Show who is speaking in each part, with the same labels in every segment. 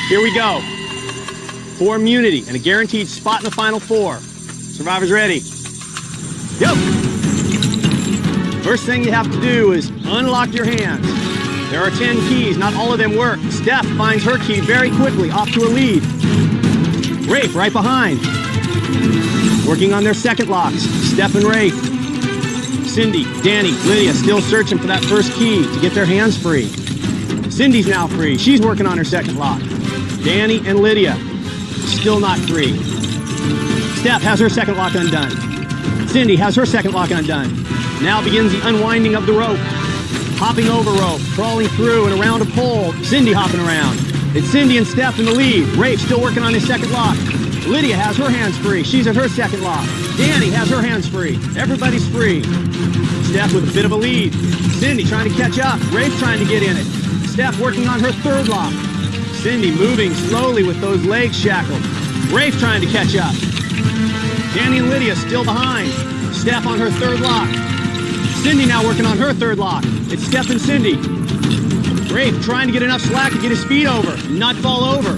Speaker 1: Here we go. 4 immunity and a guaranteed spot in the final 4. Survivors ready? Go! First thing you have to do is unlock your hands. There are 10 keys, not all of them work. Steph finds her key very quickly, off to a lead. Rafe right behind. Working on their second locks, Steph and Rafe. Cindy, Danny, Lydia still searching for that first key to get their hands free. Cindy's now free, she's working on her second lock. Danny and Lydia, still not free. Steph has her second lock undone. Cindy has her second lock undone. Now begins the unwinding of the rope. Hopping over rope, crawling through and around a pole. Cindy hopping around. It's Cindy and Steph in the lead. Rafe still working on his second lock. Lydia has her hands free. She's at her second lock. Danny has her hands free. Everybody's free. Steph with a bit of a lead. Cindy trying to catch up. Rafe trying to get in it. Steph working on her third lock. Cindy moving slowly with those legs shackled. Rafe trying to catch up. Danny and Lydia still behind. Steph on her third lock. Cindy now working on her third lock. It's Steph and Cindy. Rafe trying to get enough slack to get his feet over, not fall over.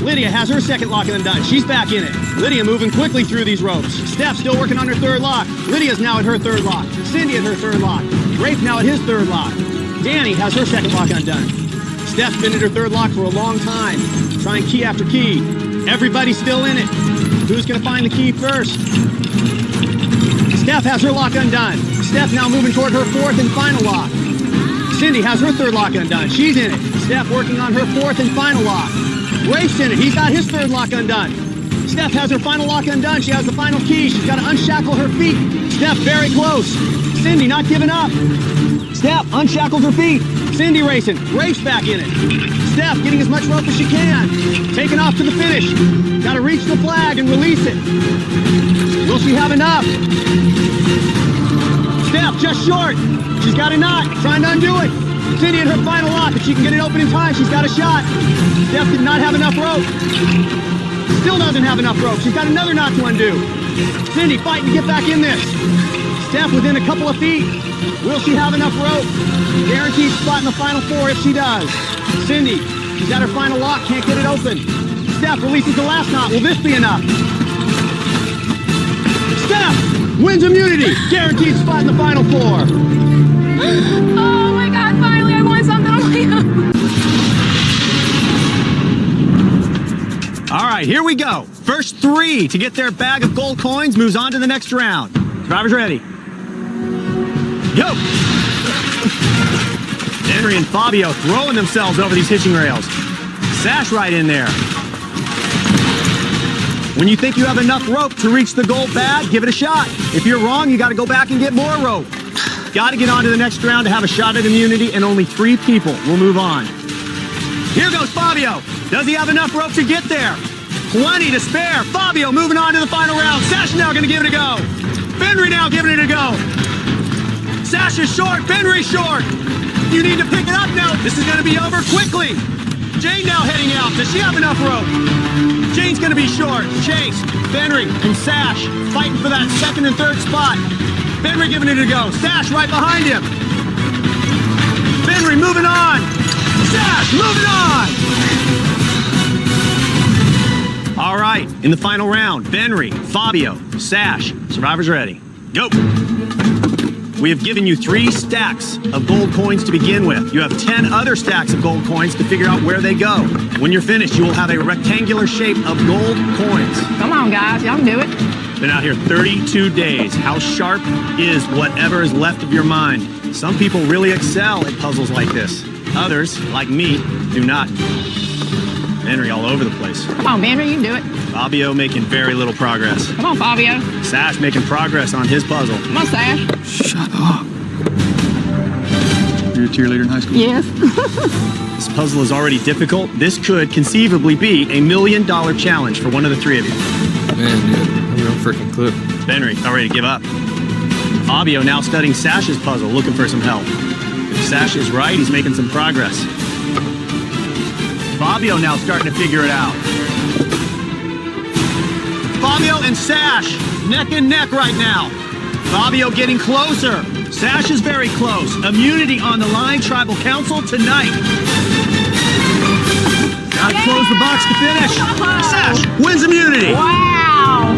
Speaker 1: Lydia has her second lock undone. She's back in it. Lydia moving quickly through these ropes. Steph still working on her third lock. Lydia's now at her third lock. Cindy at her third lock. Rafe now at his third lock. Danny has her second lock undone. Steph's been at her third lock for a long time, trying key after key. Everybody's still in it. Who's gonna find the key first? Steph has her lock undone. Steph now moving toward her fourth and final lock. Cindy has her third lock undone. She's in it. Steph working on her fourth and final lock. Rafe's in it. He's got his third lock undone. Steph has her final lock undone. She has the final key. She's got to unshackle her feet. Steph very close. Cindy not giving up. Steph unshackles her feet. Cindy racing. Rafe's back in it. Steph getting as much rope as she can. Taking off to the finish. Got to reach the flag and release it. Will she have enough? Steph just short. She's got a knot. Trying to undo it. Cindy at her final lock. If she can get it open in time, she's got a shot. Steph did not have enough rope. Still doesn't have enough rope. She's got another knot to undo. Cindy fighting to get back in this. Steph within a couple of feet. Will she have enough rope? Guaranteed spot in the final 4 if she does. Cindy, she's got her final lock. Can't get it open. Steph releases the last knot. Will this be enough? Steph wins immunity. Guaranteed spot in the final 4.
Speaker 2: Oh my God, finally I won something on my own.
Speaker 1: All right, here we go. First 3 to get their bag of gold coins moves on to the next round. Survivors ready? Go! Henry and Fabio throwing themselves over these hitching rails. Sash right in there. When you think you have enough rope to reach the gold bag, give it a shot. If you're wrong, you got to go back and get more rope. Got to get on to the next round to have a shot at immunity, and only 3 people will move on. Here goes Fabio. Does he have enough rope to get there? Plenty to spare. Fabio moving on to the final round. Sash now going to give it a go. Benry now giving it a go. Sash is short. Benry's short. You need to pick it up now. This is going to be over quickly. Jane now heading out. Does she have enough rope? Jane's going to be short. Chase, Benry, and Sash fighting for that second and third spot. Benry giving it a go. Sash right behind him. Benry moving on. Sash moving on. All right, in the final round, Benry, Fabio, Sash, survivors ready. Go. We have given you 3 stacks of gold coins to begin with. You have 10 other stacks of gold coins to figure out where they go. When you're finished, you will have a rectangular shape of gold coins.
Speaker 2: Come on, guys, y'all can do it.
Speaker 1: Been out here 32 days. How sharp is whatever is left of your mind? Some people really excel at puzzles like this. Others, like me, do not. Henry all over the place.
Speaker 2: Come on, Benry, you can do it.
Speaker 1: Fabio making very little progress.
Speaker 2: Come on, Fabio.
Speaker 1: Sash making progress on his puzzle.
Speaker 2: Come on, Sash.
Speaker 3: Shut up. You're a cheerleader in high school?
Speaker 2: Yes.
Speaker 1: This puzzle is already difficult. This could conceivably be a $1 million challenge for one of the 3 of you.
Speaker 3: Man, dude, no freaking clue.
Speaker 1: Benry, not ready to give up. Fabio now studying Sash's puzzle, looking for some help. If Sash is right, he's making some progress. Fabio now starting to figure it out. Fabio and Sash, neck and neck right now. Fabio getting closer. Sash is very close. Immunity on the line, Tribal Council tonight. Gotta close the box. blocks to finish. Sash wins immunity.
Speaker 2: Wow.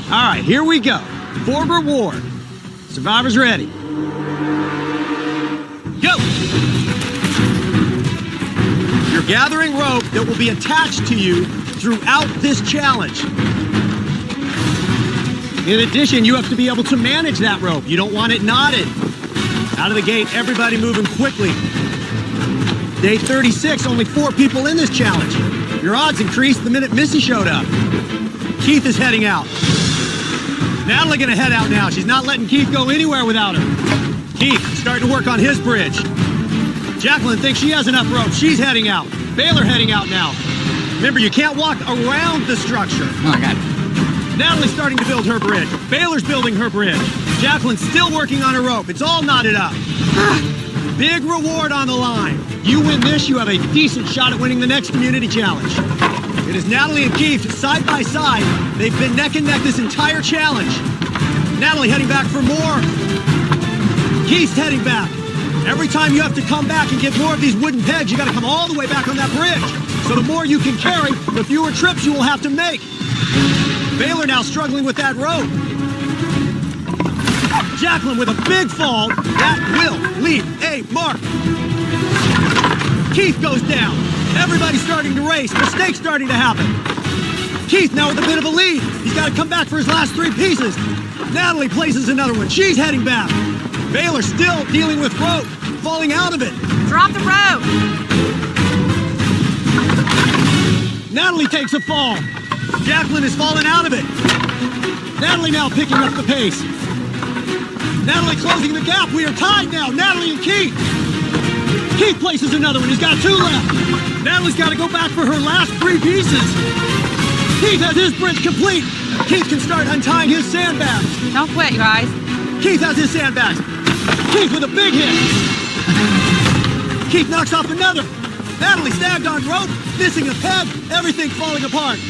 Speaker 1: All right, here we go. For reward. Survivors ready. Go! You're gathering rope that will be attached to you throughout this challenge. In addition, you have to be able to manage that rope. You don't want it knotted. Out of the gate, everybody moving quickly. Day 36, only 4 people in this challenge. Your odds increased the minute Missy showed up. Keith is heading out. Natalie gonna head out now. She's not letting Keith go anywhere without her. Keith starting to work on his bridge. Jacqueline thinks she has enough rope. She's heading out. Baylor heading out now. Remember, you can't walk around the structure.
Speaker 3: Oh, I got it.
Speaker 1: Natalie's starting to build her bridge. Baylor's building her bridge. Jacqueline's still working on her rope. It's all knotted up. Big reward on the line. You win this, you have a decent shot at winning the next community challenge. It is Natalie and Keith side by side. They've been neck and neck this entire challenge. Natalie heading back for more. Keith's heading back. Every time you have to come back and get more of these wooden pegs, you gotta come all the way back on that bridge. So the more you can carry, the fewer trips you will have to make. Baylor now struggling with that rope. Jacqueline with a big fall. That will leave a mark. Keith goes down. Everybody's starting to race. Mistakes starting to happen. Keith now with a bit of a lead. He's got to come back for his last 3 pieces. Natalie places another one. She's heading back. Baylor still dealing with rope, falling out of it.
Speaker 2: Drop the rope.
Speaker 1: Natalie takes a fall. Jacqueline is falling out of it. Natalie now picking up the pace. Natalie closing the gap. We are tied now. Natalie and Keith. Keith places another one. He's got 2 left. Natalie's got to go back for her last 3 pieces. Keith has his bridge complete. Keith can start untying his sandbags.
Speaker 2: Don't quit, you guys.
Speaker 1: Keith has his sandbags. Keith with a big hit. Keith knocks off another. Natalie snagged on rope, missing a peg, everything falling apart.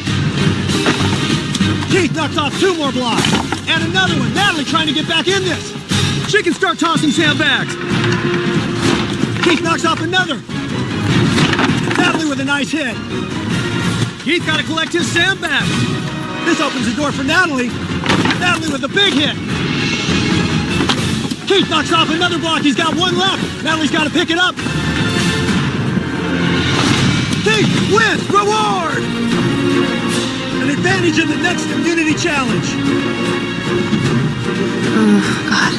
Speaker 1: Keith knocks off 2 more blocks. And another one. Natalie trying to get back in this. She can start tossing sandbags. Keith knocks off another. Natalie with a nice hit. Keith got to collect his sandbags. This opens the door for Natalie. Natalie with a big hit. Keith knocks off another block. He's got 1 left. Natalie's got to pick it up. Keith wins reward. An advantage in the next community challenge.
Speaker 2: Oh, God.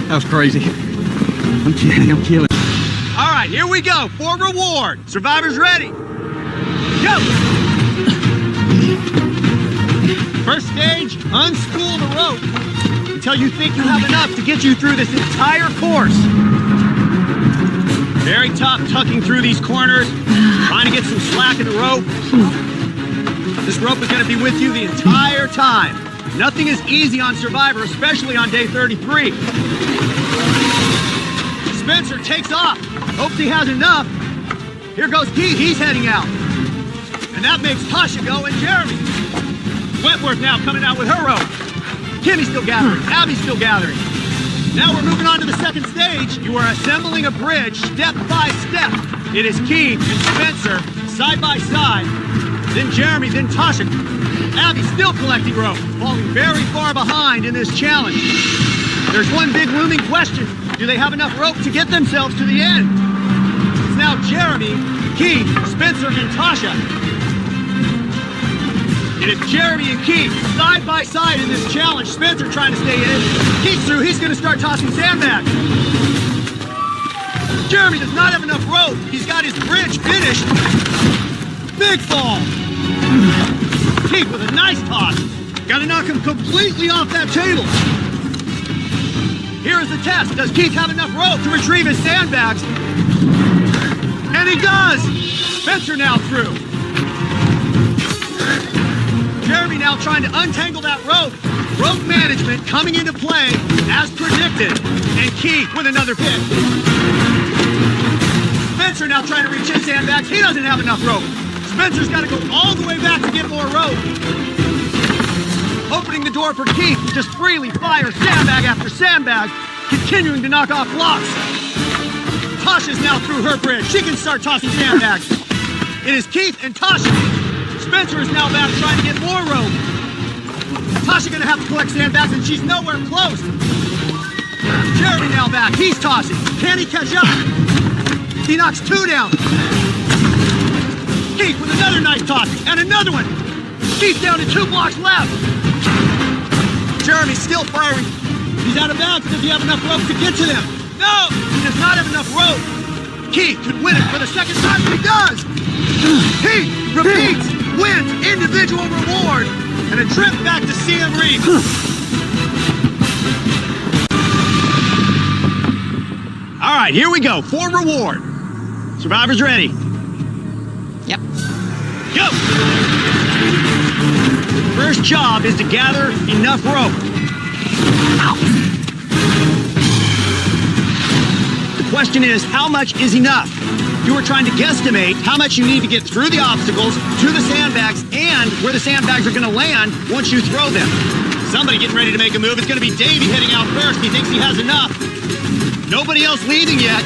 Speaker 3: That was crazy. I'm kidding. I'm killing.
Speaker 1: All right, here we go. For reward. Survivors ready. Go. First stage, unspool the rope until you think you have enough to get you through this entire course. Very tough tucking through these corners, trying to get some slack in the rope. This rope is going to be with you the entire time. Nothing is easy on Survivor, especially on day 33. Spencer takes off. Hopes he has enough. Here goes Keith. He's heading out. And that makes Tasha go and Jeremy. Wentworth now coming out with her rope. Kimmy's still gathering. Abby's still gathering. Now we're moving on to the second stage. You are assembling a bridge step by step. It is Keith and Spencer side by side. Then Jeremy, then Tasha. Abby still collecting rope, falling very far behind in this challenge. There's one big looming question. Do they have enough rope to get themselves to the end? It's now Jeremy, Keith, Spencer, and Tasha. It is Jeremy and Keith side by side in this challenge. Spencer trying to stay in. Keith's through. He's going to start tossing sandbags. Jeremy does not have enough rope. He's got his bridge finished. Big fall. Keith with a nice toss. Got to knock him completely off that table. Here is the test. Does Keith have enough rope to retrieve his sandbags? And he does. Spencer now through. Jeremy now trying to untangle that rope. Rope management coming into play as predicted. And Keith with another pick. Spencer now trying to reach his sandbags. He doesn't have enough rope. Spencer's got to go all the way back to get more rope. Opening the door for Keith to just freely fire sandbag after sandbag, continuing to knock off blocks. Tasha's now through her bridge. She can start tossing sandbags. It is Keith and Tasha. Spencer is now back trying to get more rope. Tasha gonna have to collect sandbags and she's nowhere close. Jeremy now back. He's tossing. Can he catch up? He knocks 2 down. Keith with another nice toss and another one. Keith down to 2 blocks left. Jeremy still firing. He's out of bounds. Does he have enough rope to get to them? No, he does not have enough rope. Keith could win it for the second time, but he does. Keith repeats, wins individual reward and a trip back to Siem Reap. All right, here we go. For reward. Survivors ready?
Speaker 2: Yep.
Speaker 1: Go! First job is to gather enough rope. The question is, how much is enough? You are trying to guesstimate how much you need to get through the obstacles, to the sandbags, and where the sandbags are going to land once you throw them. Somebody getting ready to make a move. It's going to be Davey heading out first. He thinks he has enough. Nobody else leaving yet.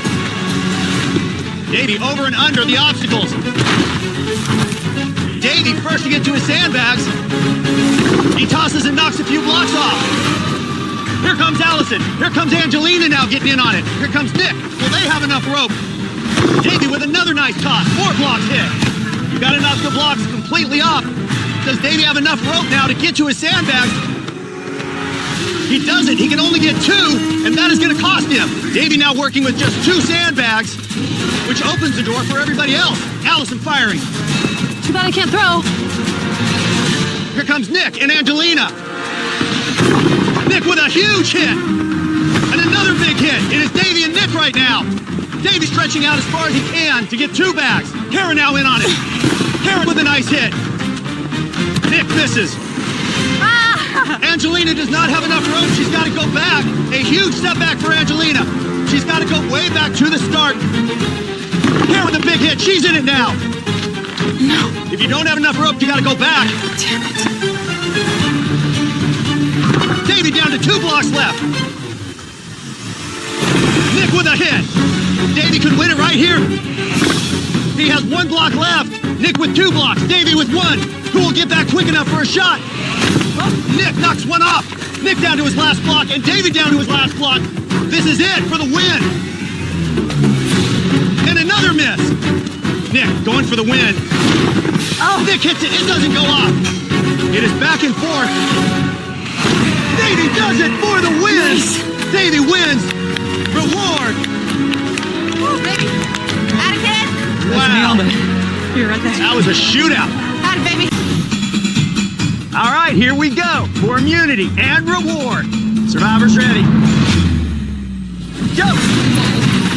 Speaker 1: Davey over and under the obstacles. Davey first to get to his sandbags. He tosses and knocks a few blocks off. Here comes Allison. Here comes Angelina now getting in on it. Here comes Nick. Will they have enough rope? Davey with another nice toss. 4 blocks hit. You got to knock the blocks completely off. Does Davey have enough rope now to get to his sandbags? He doesn't. He can only get 2, and that is going to cost him. Davey now working with just 2 sandbags, which opens the door for everybody else. Allison firing.
Speaker 2: Too bad I can't throw.
Speaker 1: Here comes Nick and Angelina. Nick with a huge hit. And another big hit. It is Davey and Nick right now. Davey stretching out as far as he can to get 2 bags. Karen now in on it. Karen with a nice hit. Nick misses. Angelina does not have enough rope. She's got to go back. A huge step back for Angelina. She's got to go way back to the start. Karen with a big hit. She's in it now.
Speaker 2: No.
Speaker 1: If you don't have enough rope, you got to go back.
Speaker 2: Damn it.
Speaker 1: Davey down to 2 blocks left. Nick with a hit. Davey could win it right here. He has 1 block left. Nick with 2 blocks. Davey with 1. Who will get back quick enough for a shot? Nick knocks 1 off. Nick down to his last block and Davey down to his last block. This is it for the win. And another miss. Nick going for the win. Oh, Nick hits it. It doesn't go off. It is back and forth. Davey does it for the win.
Speaker 2: Nice.
Speaker 1: Davey wins. Reward.
Speaker 2: Woo, baby. At it, kid.
Speaker 1: Wow.
Speaker 2: You're right there.
Speaker 1: That was a shootout.
Speaker 2: At it, baby.
Speaker 1: All right, here we go for immunity and reward. Survivors ready? Go!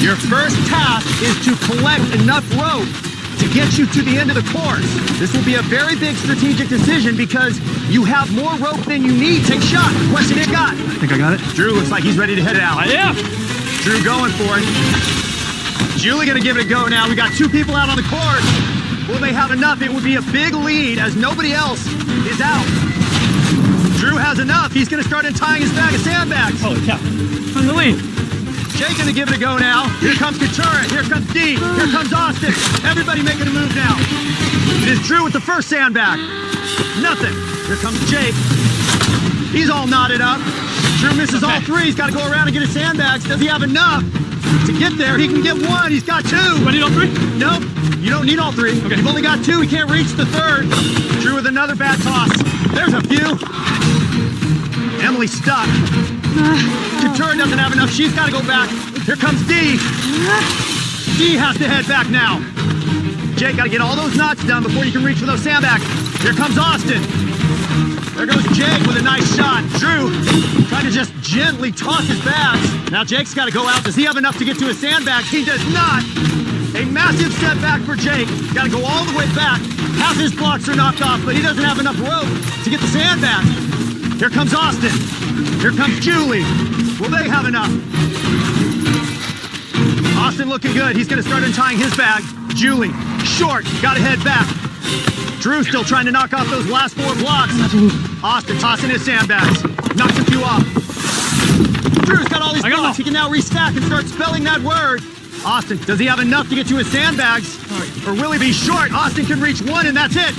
Speaker 1: Your first task is to collect enough rope to get you to the end of the course. This will be a very big strategic decision because you have more rope than you need. Take a shot. Question it got.
Speaker 3: I think I got it.
Speaker 1: Drew looks like he's ready to head it out.
Speaker 3: Yeah.
Speaker 1: Drew going for it. Julie gonna give it a go now. We got 2 people out on the course. Will they have enough? It would be a big lead as nobody else is out. Drew has enough. He's going to start untying his bag of sandbags.
Speaker 3: Holy cow. From the lead.
Speaker 1: Jake going to give it a go now. Here comes Katura. Here comes Dee. Here comes Austin. Everybody making a move now. It is Drew with the first sandbag. Nothing. Here comes Jake. He's all knotted up. Drew misses all 3. He's got to go around and get his sandbags. Does he have enough to get there? He can get 1. He's got 2.
Speaker 3: Do I need all 3?
Speaker 1: Nope. You don't need all 3.
Speaker 3: Okay.
Speaker 1: You've only got 2. He can't reach the 3rd. Drew with another bad toss. There's a few. Emily stuck. Katura doesn't have enough. She's got to go back. Here comes Dee. Dee has to head back now. Jake got to get all those knots done before you can reach for those sandbags. Here comes Austin. There goes Jake with a nice shot. Drew trying to just gently toss his bags. Now Jake's got to go out. Does he have enough to get to his sandbags? He does not. A massive setback for Jake. Got to go all the way back. Half his blocks are knocked off, but he doesn't have enough rope to get the sandbag. Here comes Austin. Here comes Julie. Will they have enough? Austin looking good. He's going to start untying his bag. Julie, short. Got to head back. Drew still trying to knock off those last 4 blocks. Austin tossing his sandbags. Knocks a few off. Drew's got all these blocks. He can now restack and start spelling that word. Austin, does he have enough to get to his sandbags? Or will he be short? Austin can reach one and that's it.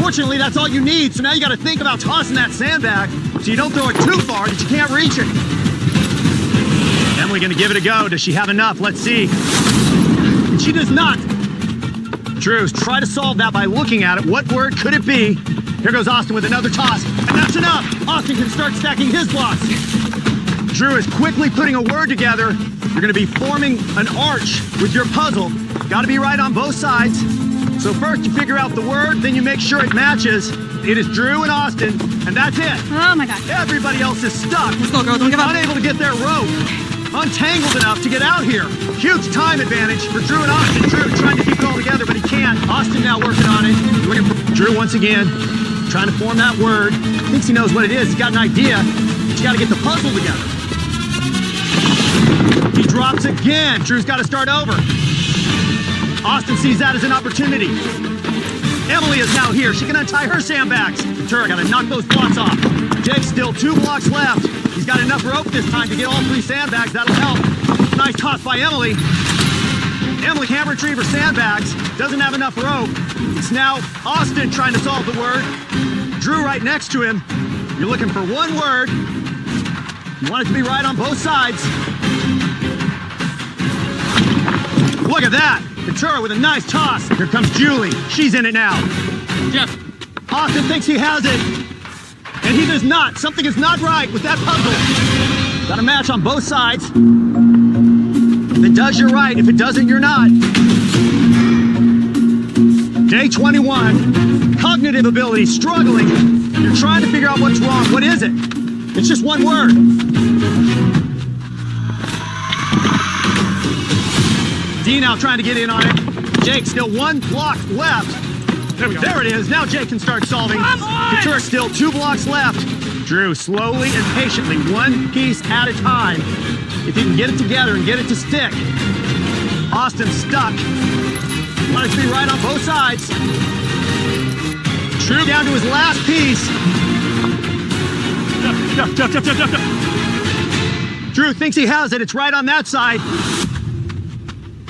Speaker 1: Fortunately, that's all you need. So now you got to think about tossing that sandbag so you don't throw it too far that you can't reach it. Emily gonna give it a go. Does she have enough? Let's see. And she does not. Drews, try to solve that by looking at it. What word could it be? Here goes Austin with another toss, and that's enough. Austin can start stacking his blocks. Drew is quickly putting a word together. You're gonna be forming an arch with your puzzle. Gotta be right on both sides. So first you figure out the word, then you make sure it matches. It is Drew and Austin, and that's it.
Speaker 2: Oh my God.
Speaker 1: Everybody else is stuck.
Speaker 3: Let's go, girl. Don't give up.
Speaker 1: Unable to get their rope. Untangled enough to get out here. Huge time advantage for Drew and Austin. Drew trying to keep it all together, but he can't. Austin now working on it. Looking for Drew once again, trying to form that word. Thinks he knows what it is. He's got an idea. But you got to get the puzzle together. He drops again. Drew's got to start over. Austin sees that as an opportunity. Emily is now here. She can untie her sandbags. Ventura got to knock those blocks off. Jake's still 2 blocks left. He's got enough rope this time to get all 3 sandbags. That'll help. Nice toss by Emily. Emily can't retrieve her sandbags. Doesn't have enough rope. It's now Austin trying to solve the word. Drew right next to him. You're looking for one word. You want it to be right on both sides. Look at that. Ventura with a nice toss. Here comes Julie. She's in it now.
Speaker 3: Jeff.
Speaker 1: Austin thinks he has it. And he does not. Something is not right with that puzzle. Got a match on both sides. If it does, you're right. If it doesn't, you're not. Day 21. Cognitive ability struggling. You're trying to figure out what's wrong. What is it? It's just one word. D now trying to get in on it. Jake still 1 block left. There we go. There it is. Now Jake can start solving. Ventura still 2 blocks left. Drew slowly and patiently, 1 piece at a time. If you can get it together and get it to stick. Austin stuck. Want it to be right on both sides. Drew down to his last piece. Jeff. Drew thinks he has it. It's right on that side.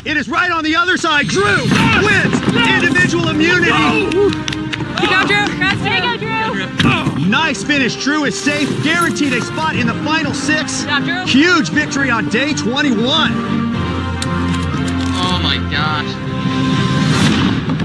Speaker 1: It is right on the other side. Drew wins individual immunity.
Speaker 2: Good job, Drew. Congrats, there you go, Drew.
Speaker 1: Nice finish. Drew is safe. Guaranteed a spot in the final 6.
Speaker 2: Good job, Drew.
Speaker 1: Huge victory on day 21.
Speaker 3: Oh my gosh.